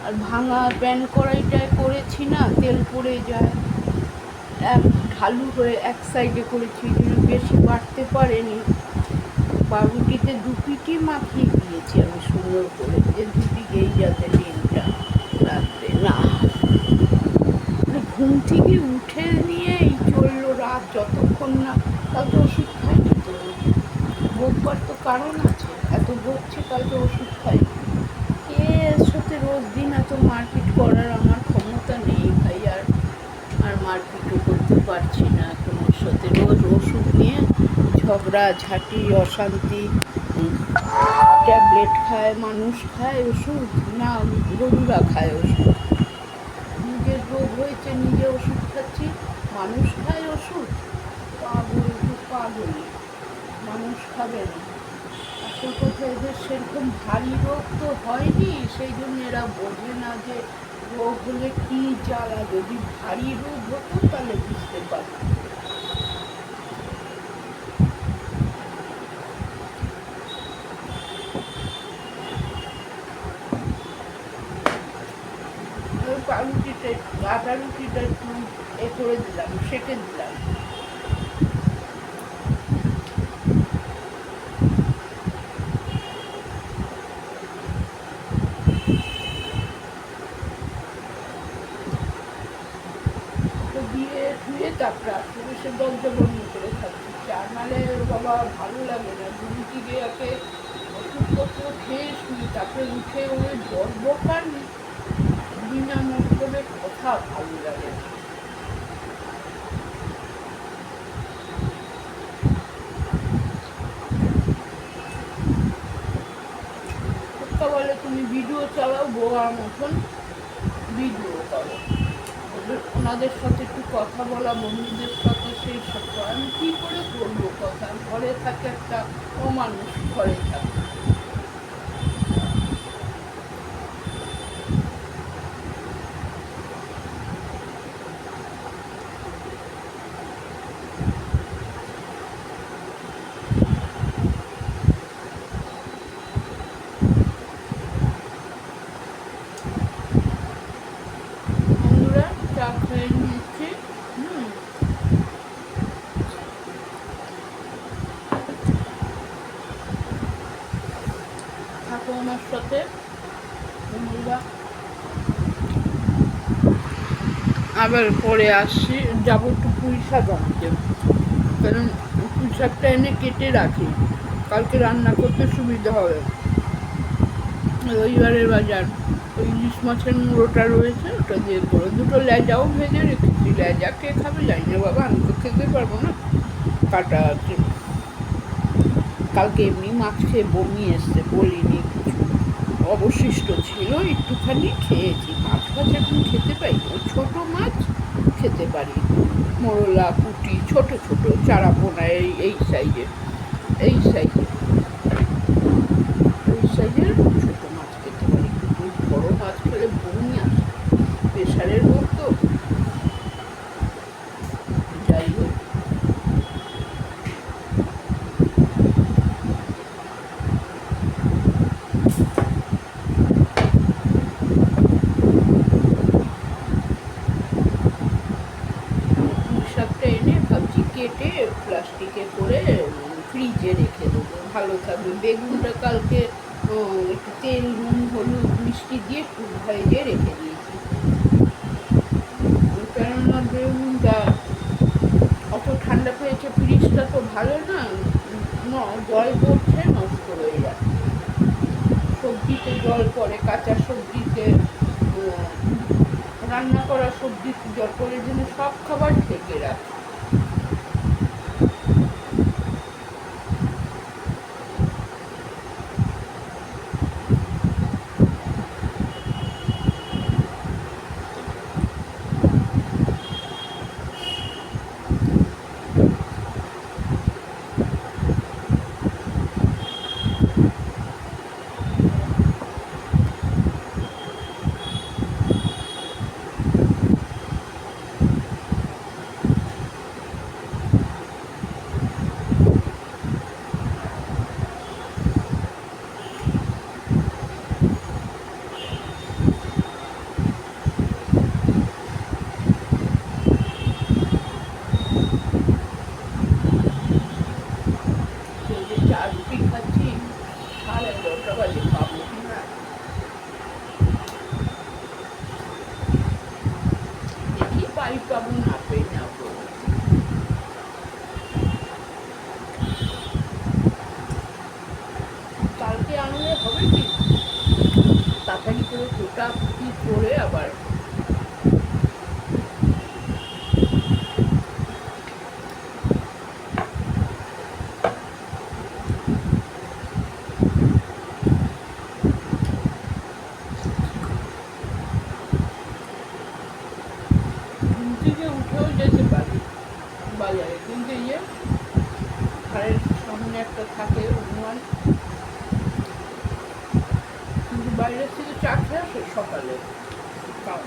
আর ভাঙা প্যান কড়াইটায় করেছি না, তেল পড়ে যায়। এক ঢালু হয়ে এক সাইডে করেছি, বেশি বাড়তে পারেনি। পাউরুটিতে দু পিঠই মাখিয়ে দিয়েছি আমি সুন্দর করে, যে দুদিকেই যাতে ডিমটা রাখতে না। ঘুম থেকে উঠে নিয়েই চললো রাত, যতক্ষণ না কালকে ওষুধ খাইনি তো, ভোগবার তো কারণ আছে, এত ভোগছে কালকে ওষুধ খাইনি। এর সাথে রোজ দিন এত মারপিট করার আমার ক্ষমতা নেই ভাই, আর মারপিটও করতে পারছি না এখন ওর সাথে। রোজ ওষুধ নিয়ে ঝগড়া ঝাঁটি অশান্তি। ট্যাবলেট খায়, মানুষ খায় ওষুধ না, গরুরা খায় ওষুধ। নিজের রোগ হয়েছে নিজে ওষুধ খাচ্ছি, মানুষ খায় ওষুধ। পাগল তো পাগলই, মানুষ খাবে না। আসল কথা এদের সেরকম ভারী রোগ তো হয়নি, সেই জন্য এরা বোঝে না যে রোগ হলে কী জ্বালা। যদি ভারী রোগ হতো তাহলে বুঝতে পারতাম। পাউরুটিটা আটা রুটিটা একটু করে দিলাম, সেঁকে দিলাম। দিয়ে ধুয়ে তারপরে আসলে সে দরজা বন্ধ করে থাকছি, চা নালে বাবা ভালো লাগে না। রুটি গিয়ে ওষুধপত্র খেয়ে শুনি, তারপরে উঠে ওই জ্বর বকার বিনা মতলবে কথা ভালো লাগে না। বলে তুমি ভিডিও চালাও, বোয়ার মতন ভিডিও করো, ওনাদের সাথে একটু কথা বলা, বন্ধুদের সাথে সেই সব। আমি কী করে করবো কথা, ঘরে থাকে একটা অমানুষ, ঘরে থাকে। বন্ধুরা চা খেয়ে নিয়েছি। থাকো আমার সাথে বন্ধুরা, আবার পরে আসছি, যাবো একটু পুঁই শাক আনতে, কারণ পুঁই শাকটা এনে কেটে রাখি, কালকে রান্না করতে সুবিধা হবে। রবিবারের বাজার, ওই ইলিশ মাছের মুড়োটা রয়েছে, ওটা দিয়ে করে দুটো লেজাও ভেজে রেখেছি। লেজা কে খাবে জানি না বাবা, আমি তো খেতে পারবো না, কাটা আছে। কালকে এমনি মাছ খেয়ে বমি এসছে, বলিনি কিছু, অবশিষ্ট ছিল একটুখানি খেয়েছি। মাছ ফাছ এখন খেতে পাই, ওই ছোটো মাছ খেতে পারি, মোরলা পুঁটি ছোট ছোট চারাপোনা এই সাইজের, এই সাইজের ছোটো মাছ খেতে পারি, কিন্তু বড়ো মাছ খেলে বমি আসে, প্রেশারের রোগ তো। যাই হোক, শাকটা এনে ভাবছি কেটে প্লাস্টিকে করে ফ্রিজে রেখে দেবো, ভালো থাকবে। বেগুনটা কালকে একটু তেল নুন হলুদ মিষ্টি দিয়ে একটু ভেজে রেখে দিয়েছি, কেননা বেগুনটা অত ঠান্ডা পেয়েছে, ফ্রিজটা তো ভালো না, জল পড়ছে নষ্ট হয়ে যায়। সবজিতে জল পড়ে, কাঁচা সবজিতে, রান্না করা সবজিতে জল পড়ে, জন্য সব খাবার ঢেকে রাখে। পাই পাবো না পাই না পাবো। কালকে আনলে হবে কি তাড়াতাড়ি করে কোটাকুটি করে আবার ঘুম থেকে উঠেও যেতে পারি বাজারে, কিন্তু ইয়ে ঘরের সামনে একটা থাকে হনুমান, কিন্তু বাইরের থেকে চা খেয়ে আসে সকালে খাও।